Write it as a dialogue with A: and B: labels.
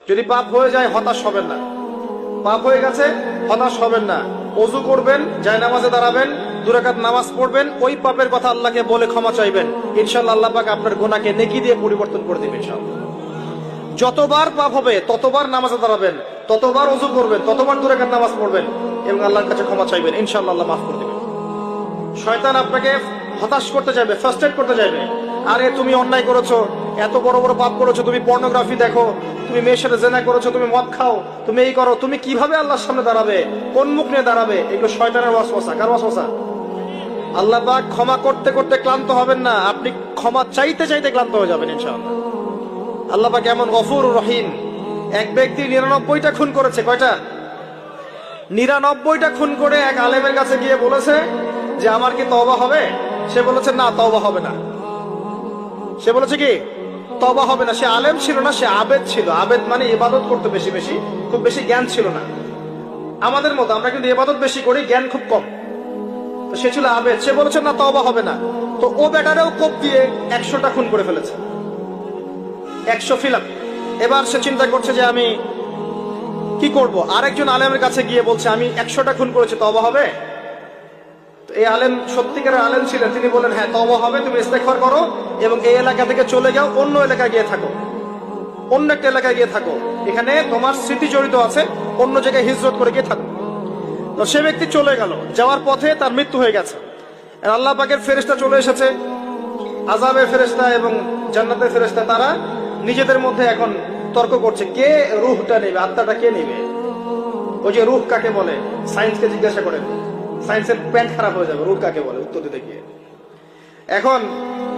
A: যদি পাপ হয়ে যায় হতাশ হবেন না, পাপ হয়ে গেছে হতাশ হবেন না। ওযু করবেন, জায়নামাজে দাঁড়াবেন, 2 রাকাত নামাজ পড়বেন, ওই পাপের কথা আল্লাহকে বলে ক্ষমা চাইবেন। ইনশাআল্লাহ আল্লাহ পাক আপনার গুনাহকে নেকি দিয়ে পরিবর্তন করে দিবেন ইনশাআল্লাহ। যতবার পাপ হবে ততবার নামাজে দাঁড়াবেন, ততবার ওযু করবেন, ততবার 2 রাকাত নামাজ পড়বেন এবং আল্লাহর কাছে ক্ষমা চাইবেন। ইনশাআল্লাহ আল্লাহ মাফ করে দিবেন। শয়তান আপনাকে হতাশ করতে চাইবে, ফ্রাস্ট্রেট করতে চাইবে। আরে তুমি অন্যায় করেছো, এত বড় বড় পাপ করেছো, তুমি পর্নোগ্রাফি দেখো, তুমি মেয়ের সাথে জেনা করেছো, তুমি মদ খাও, তুমি এই করো, তুমি কিভাবে আল্লাহর সামনে দাঁড়াবে, কোন মুখ নিয়ে দাঁড়াবে? এগুলো শয়তানের ওয়াসওয়াসা। কার ওয়াসওয়াসা? আল্লাহ পাক ক্ষমা করতে করতে ক্লান্ত হবেন না, আপনি ক্ষমা চাইতে চাইতে ক্লান্ত হয়ে যাবেন ইনশাআল্লাহ। আল্লাহ পাক এমন গফুর রহিম। এক ব্যক্তি 99টা খুন করেছে। কয়টা? 99টা খুন করে এক আলেমের কাছে গিয়ে বলেছে যে আমার কি তওবা হবে? সে বলেছে না, তওবা হবে না। সে বলেছে কি তওবা হবে না। সে আলেম ছিল না, সে আবেদ ছিল। আবেদ মানে ইবাদত করতে বেশি বেশি, খুব বেশি জ্ঞান ছিল না। আমাদের মতো আমরা কিন্তু ইবাদত বেশি করি, জ্ঞান খুব কম। তো সে ছিল আবেদ, সে বলেছে না তওবা হবে না। তো ও বেটারেও কোপ দিয়ে 100টা খুন করে ফেলেছে, 100 ফিলাপ। এবার সে চিন্তা করছে যে আমি কি করব। আরেকজন আলেমের কাছে গিয়ে বলছে আমি 100টা খুন করেছি, তওবা হবে? এই আলেম সত্যিকারের আলেম ছিলেন, তিনি বলেন হ্যাঁ তওবা হবে, তুমি ইস্তেগফার করো এবং এই এলাকা থেকে চলে যাও, অন্য এলাকায় গিয়ে থাকো, অন্য একটা এলাকায় গিয়ে থাকো, এখানে তোমার স্মৃতি জড়িত আছে, অন্য জায়গায় হিজরত করে গিয়ে থাকো। তো সে ব্যক্তি চলে গেল, যাওয়ার পথে তার মৃত্যু হয়ে গেছে। আর আল্লাহ পাকের ফেরেশতা চলে এসেছে, আযাবের ফেরেশতা এবং জান্নাতের ফেরেশতা, তারা নিজেদের মধ্যে এখন তর্ক করছে কে রূহটা নেবে, আত্মাটা কে নেবে। ওই যে রূহ কাকে বলে, সায়েন্সকে জিজ্ঞাসা করেন, সায়েন্সের প্যান্ট খারাপ হয়ে যাবে, রূহ কাকে বলে উত্তর দিতে গিয়ে। এখন